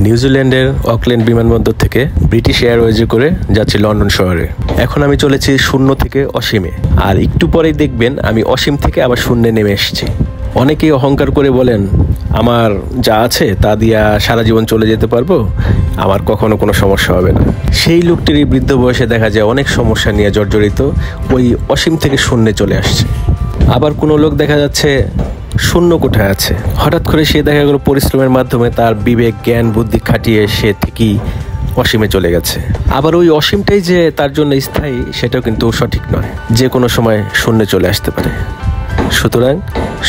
নিউজিল্যান্ডের অকল্যান্ড বিমানবন্দর থেকে ব্রিটিশ এয়ারওয়েজে করে যাচ্ছি লন্ডন শহরে। এখন আমি চলেছি শূন্য থেকে অসীমে, আর একটু পরেই দেখবেন আমি অসীম থেকে আবার শূন্যে নেমে এসেছি। অনেকেই অহংকার করে বলেন আমার যা আছে তা দিয়া সারা জীবন চলে যেতে পারবো, আমার কখনো কোনো সমস্যা হবে না। সেই লোকটিরই বৃদ্ধ বয়সে দেখা যায় অনেক সমস্যা নিয়ে জর্জরিত, ওই অসীম থেকে শূন্যে চলে আসছে। আবার কোনো লোক দেখা যাচ্ছে শূন্য কোঠায় আছে, হঠাৎ করে সে দেখা গেল পরিশ্রমের মাধ্যমে তার বিবেক জ্ঞান বুদ্ধি খাটিয়ে সে ঠিকই অসীমে চলে গেছে। আবার ওই অসীমটাই যে তার জন্য স্থায়ী সেটাও কিন্তু সঠিক নয়, যে কোনো সময় শূন্যে চলে আসতে পারে। সুতরাং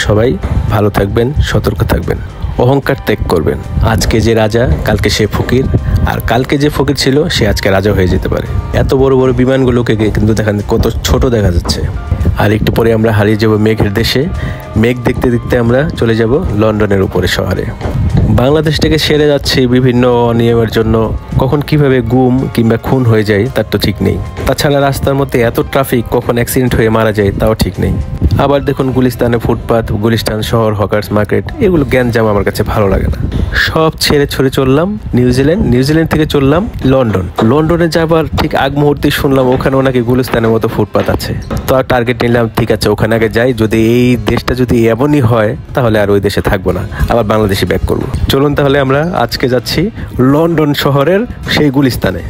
সবাই ভালো থাকবেন, সতর্ক থাকবেন, অহংকার ত্যাগ করবেন। আজকে যে রাজা কালকে সে ফকির, আর কালকে যে ফকির ছিল সে আজকে রাজা হয়ে যেতে পারে। এত বড় বড় বিমানগুলোকে কিন্তু দেখেন কত ছোট দেখা যাচ্ছে। আর একটু পরে আমরা হারিয়ে যাব মেঘের দেশে। মেঘ দেখতে দেখতে আমরা চলে যাব লন্ডনের উপরে শহরে। বাংলাদেশ থেকে সেরে যাচ্ছে বিভিন্ন অনিয়মের জন্য, কখন কিভাবে গুম কিংবা খুন হয়ে যায় তার তো ঠিক নেই। তাছাড়া রাস্তার মধ্যে এত ট্রাফিক, কখন অ্যাক্সিডেন্ট হয়ে মারা যায় তাও ঠিক নেই। আবার দেখুন গুলিস্তানে ফুটপাথ, গুলিস্তান শহর, হকার্স মার্কেট, এগুলো গ্যাঞ্জাম আমার কাছে ভালো লাগে না। সব ছেড়ে ছড়ে চললাম নিউজিল্যান্ড থেকে চললাম লন্ডন। লন্ডনে যাবার ঠিক আগ মুহূর্তে শুনলাম ওখানেও নাকি গুলিস্তানের মতো ফুটপাথ আছে। তো আর টার্গেট নিলাম, ঠিক আছে ওখানে আগে যাই, যদি এই দেশটা যদি এমনই হয় তাহলে আর ওই দেশে থাকবো না, আবার বাংলাদেশে ব্যাক করবো। চলুন তাহলে আমরা আজকে যাচ্ছি লন্ডন শহরের সেই গুলিস্তানে।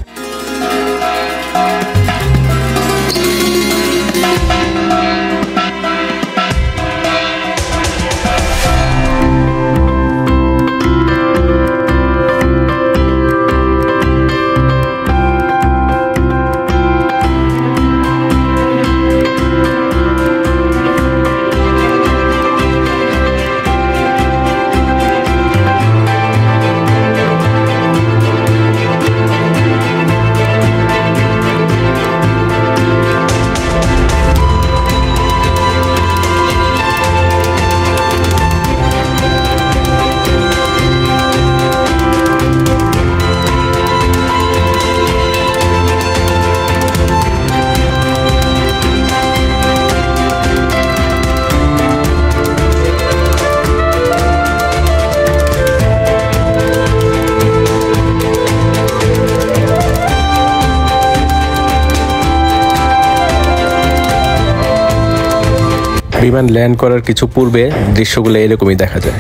বিমান ল্যান্ড করার কিছু পূর্বে দৃশ্যগুলো এরকমই দেখা যায়।